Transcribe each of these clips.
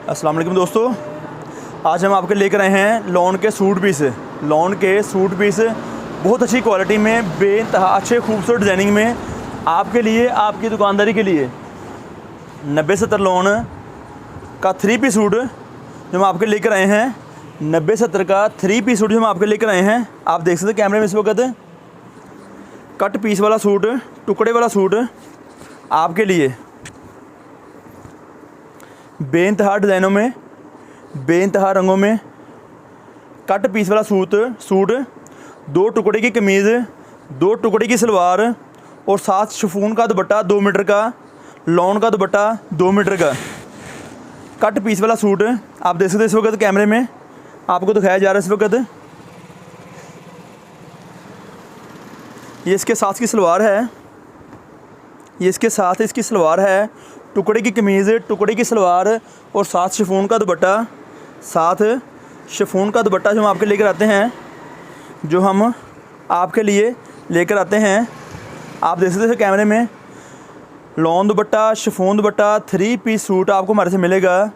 अस्सलाम वालेकुम दोस्तों, आज हम आपके लेकर आए हैं लॉन के सूट पीस। लॉन के सूट पीस बहुत अच्छी क्वालिटी में, बेइंतहा अच्छे खूबसूरत डिज़ाइनिंग में आपके लिए, आपकी दुकानदारी के लिए 90-70 लॉन का 3 पीस सूट जो हम आपके लेकर आए हैं। 90-70 का 3 पीस सूट जो हम आपके लेकर आए हैं। आप देख सकते हैं कैमरे में इस वक्त कट पीस वाला सूट, टुकड़े वाला सूट आपके लिए बेइंतहा डिज़ाइनों में, बेइंतहा रंगों में कट पीस वाला सूट 2 टुकड़े की कमीज़, 2 टुकड़े की सलवार और 7 शिफॉन का दुपट्टा 2 मीटर का, लॉन का दुपट्टा 2 मीटर का कट पीस वाला सूट आप देख सकते हैं। इस वक्त कैमरे में आपको दिखाया जा रहा है। इस वक्त ये इसके साथ की सलवार है, ये इसके साथ इसकी सलवार है। टुकड़े की कमीज़, टुकड़े की सलवार और 7 शिफॉन का दुपट्टा, 7 शिफॉन का दुपट्टा जो हम आपके लेकर आते हैं, जो हम आपके लिए लेकर आते हैं। आप देख सकते हैं कैमरे में lawn dupatta, chiffon dupatta 3 piece suit आपको हमारे से मिलेगा।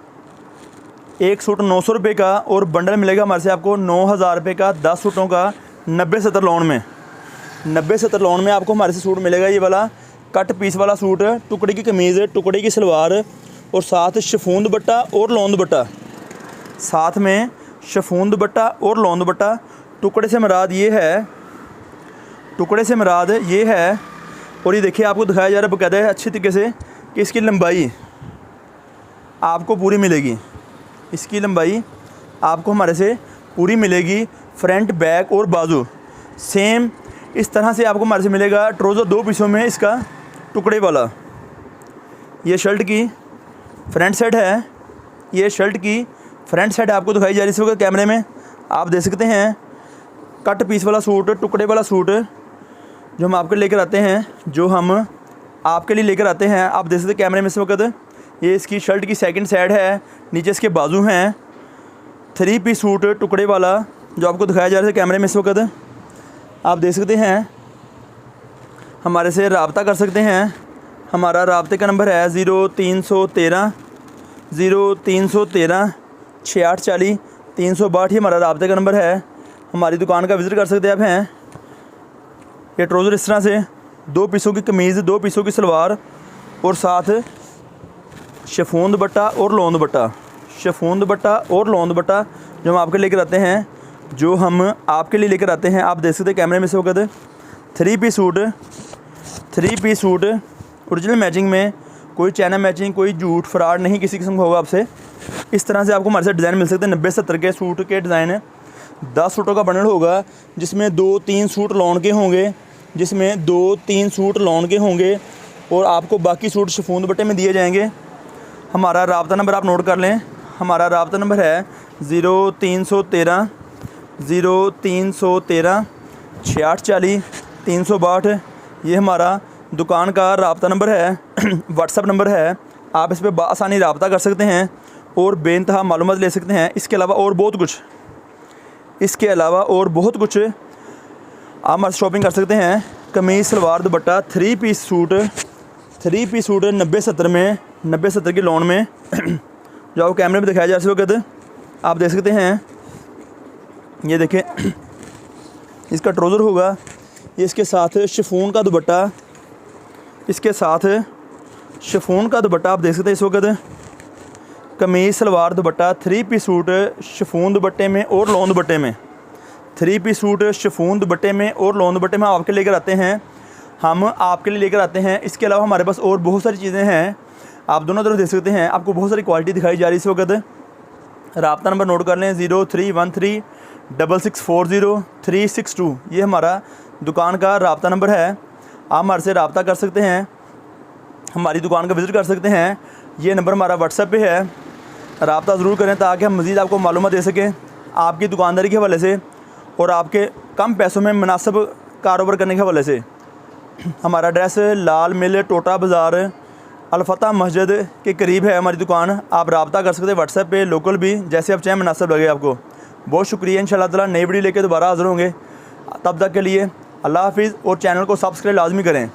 एक सूट 900 रुपये का और बंडल मिलेगा हमारे से आपको 9000 रुपये का 10 सूटों का 90-70 लॉन में। 90-70 लॉन में आपको हमारे से सूट मिलेगा ये वाला कट पीस वाला सूट, टुकड़े की कमीज़, टुकड़े की सलवार और 7 शिफॉन दुपट्टा और लॉन दुपट्टा, साथ में शिफॉन दुपट्टा और लॉन दुपट्टा। टुकड़े से मुराद ये है, टुकड़े से मुराद ये है। और ये देखिए आपको दिखाया जा रहा है बकायदा है अच्छी तरीके से कि इसकी लंबाई आपको पूरी मिलेगी। इसकी लंबाई आपको हमारे से पूरी मिलेगी। फ्रंट, बैक और बाजू सेम इस तरह से आपको हमारे से मिलेगा। ट्राउज़र 2 पीसों में इसका टुकड़े वाला। ये शर्ट की फ्रंट साइड है, ये शर्ट की फ्रंट साइड आपको दिखाई जा रही है इस वक्त कैमरे में। आप देख सकते हैं कट पीस वाला सूट, टुकड़े वाला सूट जो हम आपके लेकर आते हैं, जो हम आपके लिए लेकर आते हैं। आप देख सकते हैं कैमरे में इस वक्त ये इसकी शर्ट की सेकंड साइड है, नीचे इसके बाजू हैं। 3 पीस सूट टुकड़े वाला जो आपको दिखाया जा रहा है कैमरे में इस वक्त। आप देख सकते हैं हमारे से रब्ता कर सकते हैं। हमारा रब्ते का नंबर है 0313 6840 362। ये हमारा रब्ते का नंबर है। हमारी दुकान का विज़िट कर सकते हैं आप हैं। ये ट्राउज़र इस तरह से 2 पीसों की कमीज़, 2 पीसों की सलवार और साथ शिफॉन दुपट्टा और लॉन दुपट्टा, शिफॉन दुपट्टा और लॉन दुपट्टा जो हम आपके लेकर आते हैं, जो हम आपके लिए लेकर आते हैं। आप देख सकते हैं कैमरे में इस वक्त 3 piece suit, 3 piece suit original matching में, कोई चाइना मैचिंग, कोई झूठ फ्रॉड नहीं किसी किस्म का होगा आपसे। इस तरह से आपको हमारे से डिज़ाइन मिल सकते हैं। 90-70 के सूट के डिज़ाइन 10 सूटों का बंडल होगा, जिसमें 2-3 सूट लॉन के होंगे, जिसमें 2-3 सूट लॉन के होंगे और आपको बाकी सूट शिफॉन दुपट्टे में दिए जाएंगे। हमारा रब्ता नंबर आप नोट कर लें। हमारा रब्ता नंबर है 0313 6840 362। ये हमारा दुकान का रब्ता नंबर है, व्हाट्सअप नंबर है। आप इस पर बआसानी रब्ता कर सकते हैं और बेइंतहा मालूमात ले सकते हैं। इसके अलावा और बहुत कुछ, इसके अलावा और बहुत कुछ आप हमारे शॉपिंग कर सकते हैं। कमीज़, सलवार, दुपट्टा 3 पीस सूट 90-70 में, 90-70 की लॉन में जो आपको कैमरे में दिखाया जा सकता है। आप देख सकते हैं ये देखें इसका ट्राउज़र होगा, ये इसके साथ शिफॉन का दुपट्टा, इसके साथ शिफॉन का दुपट्टा आप देख सकते हैं इस वक्त। Kameez, salwar, dupatta 3 piece suit chiffon दुपट्टे में और लॉन दुपट्टे में, 3 पीस सूट शिफॉन दुपट्टे में और लॉन दुपट्टे में आपके लेकर आते हैं, हम आपके लिए लेकर आते हैं। इसके अलावा हमारे पास और बहुत सारी चीज़ें हैं, आप दोनों तरफ देख सकते हैं। आपको बहुत सारी क्वालिटी दिखाई जा रही है इस वक्त। रब्ता नंबर नोट कर लें 0313 6640 362। ये हमारा दुकान का रब्ता नंबर है। आप हमारे से रब्ता कर सकते हैं, हमारी दुकान का विज़िट कर सकते हैं। ये नंबर हमारा व्हाट्सएप पे है। रब्ता ज़रूर करें ताकि हम मज़ीद आपको मालूमात दे सकें आपकी दुकानदारी के हवाले से और आपके कम पैसों में मुनासिब कारोबार करने के हवाले से। हमारा एड्रेस लाल मिल, टोटा बाज़ार, अलफता मस्जिद के करीब है हमारी दुकान। आप रब्ता कर सकते हैं व्हाट्सएप पे, लोकल भी, जैसे आप चाहें मुनासिब लगे आपको। बहुत शुक्रिया। इंशाअल्लाह ताला नई वीडियो लेके दोबारा हाज़िर होंगे। तब तक के लिए अल्लाह हाफ़िज़ और चैनल को सब्सक्राइब लाजमी करें।